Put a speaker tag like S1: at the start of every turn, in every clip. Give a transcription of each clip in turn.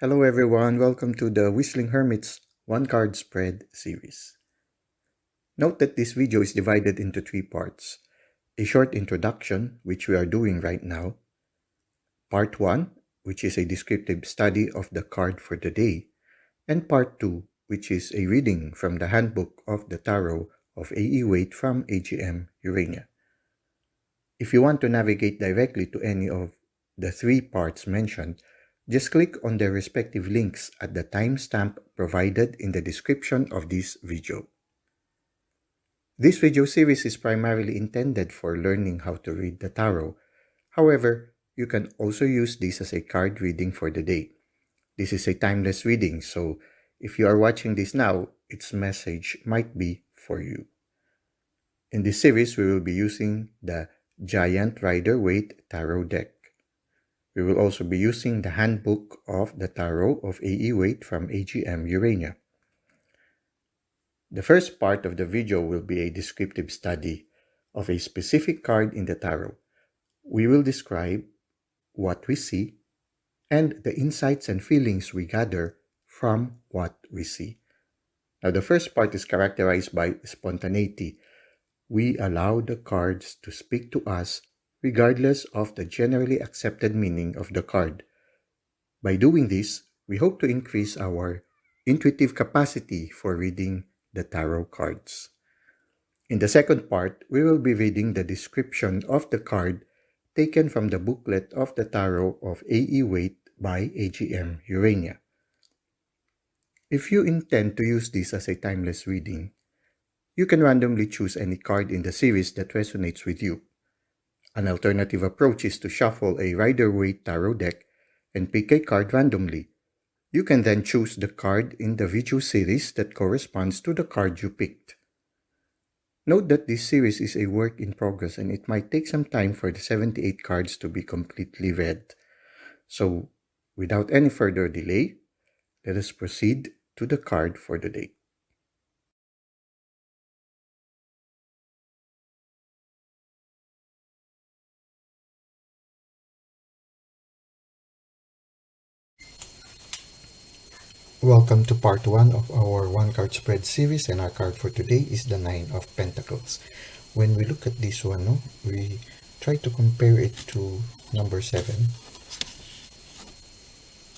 S1: Hello everyone, welcome to the Whistling Hermit's One Card Spread series. Note that this video is divided into three parts. A short introduction, which we are doing right now. Part 1, which is a descriptive study of the card for the day. And Part 2, which is a reading from the Handbook of the Tarot of A.E. Waite from AGM Urania. If you want to navigate directly to any of the three parts mentioned, just click on their respective links at the timestamp provided in the description of this video. This video series is primarily intended for learning how to read the tarot. However, you can also use this as a card reading for the day. This is a timeless reading, so if you are watching this now, its message might be for you. In this series, we will be using the Giant Rider Waite Tarot deck. We will also be using the Handbook of the Tarot of A.E. Waite from AGM Urania. The first part of the video will be a descriptive study of a specific card in the tarot. We will describe what we see and the insights and feelings we gather from what we see. Now, the first part is characterized by spontaneity. We allow the cards to speak to us regardless of the generally accepted meaning of the card. By doing this, we hope to increase our intuitive capacity for reading the tarot cards. In the second part, we will be reading the description of the card taken from the booklet of the Tarot of A.E. Waite by AGM Urania. If you intend to use this as a timeless reading, you can randomly choose any card in the series that resonates with you. An alternative approach is to shuffle a Rider Waite Tarot deck and pick a card randomly. You can then choose the card in the video series that corresponds to the card you picked. Note that this series is a work in progress and it might take some time for the 78 cards to be completely read. So, without any further delay, let us proceed to the card for the day. Welcome to part 1 of our one card spread series, and our card for today is the Nine of Pentacles. When we look at this one, we try to compare it to number 7.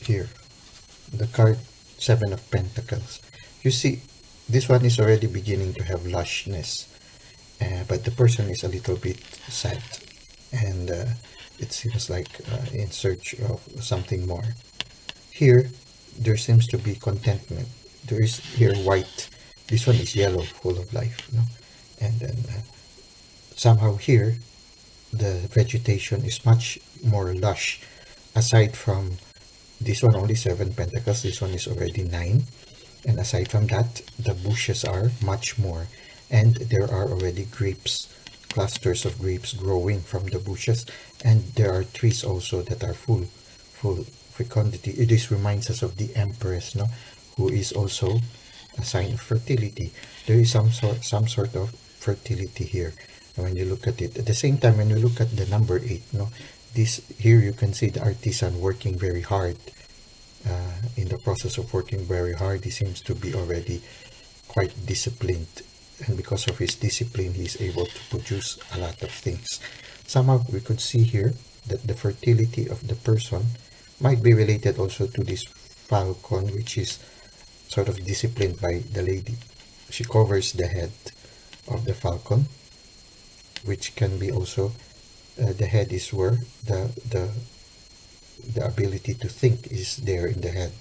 S1: Here, the card 7 of Pentacles. You see, this one is already beginning to have lushness, but the person is a little bit sad, and it seems like in search of something more. Here, there seems to be contentment. There is here white. This one is yellow, full of life. And then somehow here, the vegetation is much more lush. Aside from this one, only 7 pentacles. This one is already 9. And aside from that, the bushes are much more. And there are already grapes, clusters of grapes growing from the bushes. And there are trees also that are full fecundity. This reminds us of the Empress, who is also a sign of fertility. There is some sort of fertility here when you look at it. At the same time, when you look at the number 8, this here you can see the artisan working very hard. In the process of working very hard, he seems to be already quite disciplined, and because of his discipline, he is able to produce a lot of things. Somehow we could see here that the fertility of the person might be related also to this falcon, which is sort of disciplined by the lady. She covers the head of the falcon, which can be also the head is where the ability to think is there in the head.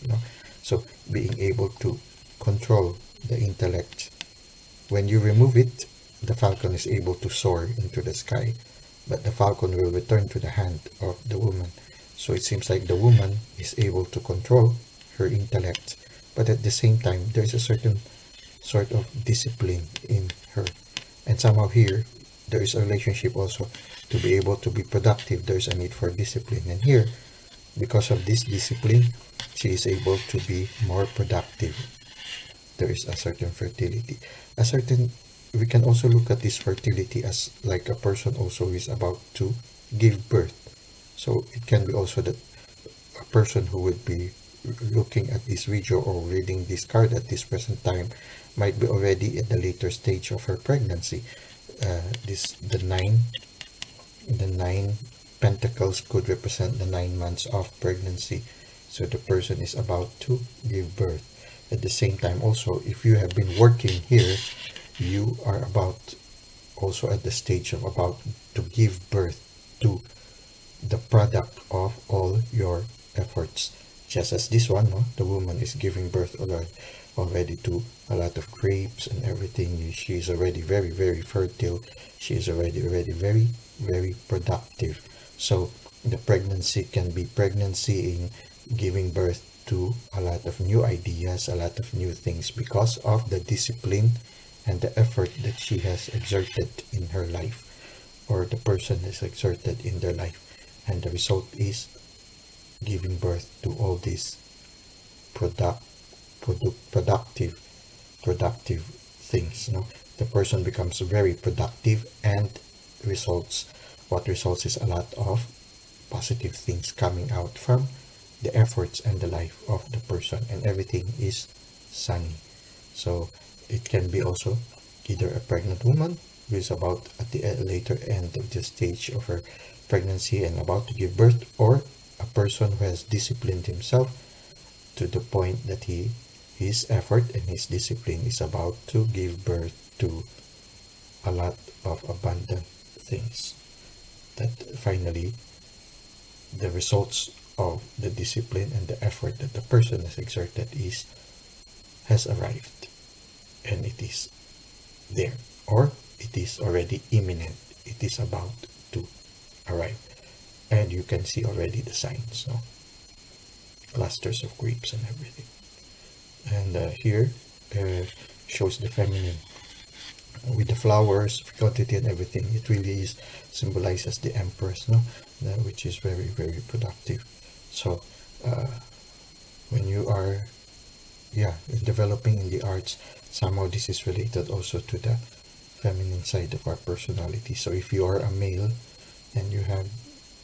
S1: So being able to control the intellect. When you remove it, the falcon is able to soar into the sky, but the falcon will return to the hand of the woman. So it seems like the woman is able to control her intellect, but at the same time, there's a certain sort of discipline in her. And somehow here, there is a relationship also. To be able to be productive, there's a need for discipline. And here, because of this discipline, she is able to be more productive. There is a certain fertility. We can also look at this fertility as like a person also is about to give birth. So it can be also that a person who would be looking at this video or reading this card at this present time might be already at the later stage of her pregnancy. The nine pentacles could represent the 9 months of pregnancy. So the person is about to give birth. At the same time also, if you have been working here, you are about also at the stage of about to give birth to the product of all your efforts. Just as this one, no? The woman is giving birth already to a lot of grapes and everything. She is already very, very fertile. She is already very, very productive. So the pregnancy can be pregnancy in giving birth to a lot of new ideas, a lot of new things because of the discipline and the effort that she has exerted in her life, or the person has exerted in their life. And the result is giving birth to all these productive things. No? The person becomes very productive, and what results is a lot of positive things coming out from the efforts and the life of the person, and everything is sunny. So it can be also either a pregnant woman who is about at the later end of the stage of her pregnancy and about to give birth, or a person who has disciplined himself to the point that his effort and his discipline is about to give birth to a lot of abundant things, that finally the results of the discipline and the effort that the person has exerted has arrived, and it is there, or it is already imminent. It is about to arrive, and you can see already the signs, no? Clusters of grapes and everything. And here shows the feminine with the flowers, fecundity and everything. It really is symbolizes the Empress, no? Which is very, very productive. So when you are developing in the arts, somehow this is related also to the feminine side of our personality. So if you are a male and you have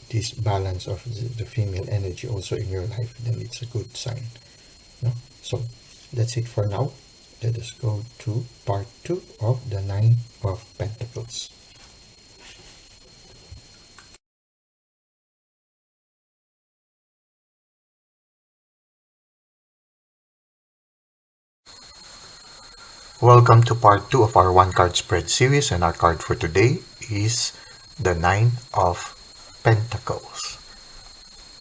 S1: this balance of the female energy also in your life, then it's a good sign, no? So that's it for now. Let us go to part 2 of the 9 of Pentacles. Welcome to part 2 of our 1-card spread series, and our card for today is the 9 of Pentacles.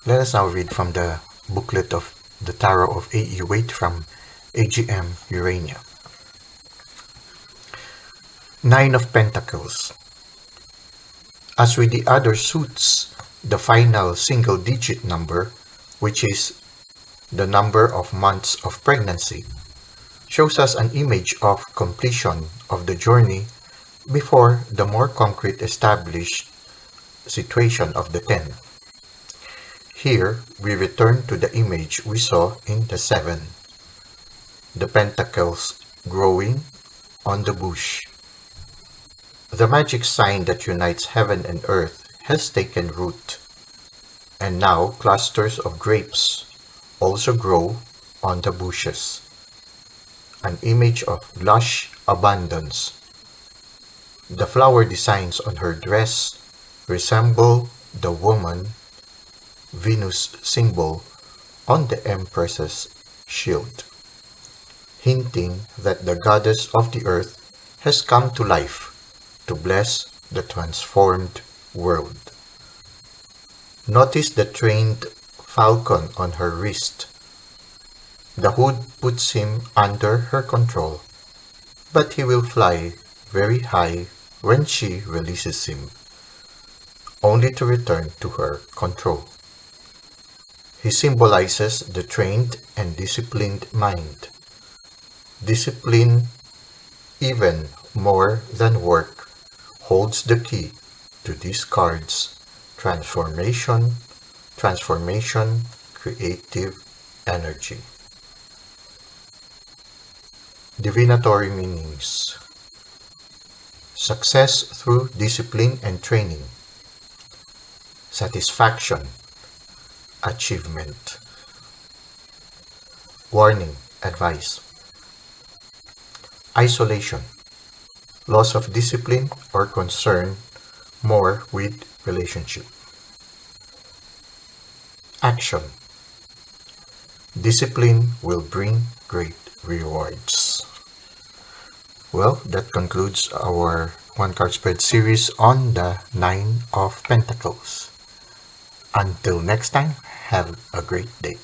S1: Let us now read from the booklet of the Tarot of A.E. Waite from AGM Urania. 9 of Pentacles. As with the other suits, the final single-digit number, which is the number of months of pregnancy, shows us an image of completion of the journey before the more concrete established situation of the 10. Here, we return to the image we saw in the 7. The pentacles growing on the bush. The magic sign that unites heaven and earth has taken root, and now clusters of grapes also grow on the bushes. An image of lush abundance. The flower designs on her dress resemble the woman Venus symbol on the Empress's shield, hinting that the goddess of the earth has come to life to bless the transformed world. Notice the trained falcon on her wrist. The hood puts him under her control, but he will fly very high when she releases him, only to return to her control. He symbolizes the trained and disciplined mind. Discipline, even more than work, holds the key to these cards: transformation, creative energy. Divinatory meanings. Success through discipline and training. Satisfaction, achievement. Warning, advice. Isolation, loss of discipline or concern more with relationship. Action, discipline will bring great rewards. Well, that concludes our one card spread series on the Nine of Pentacles. Until next time, have a great day.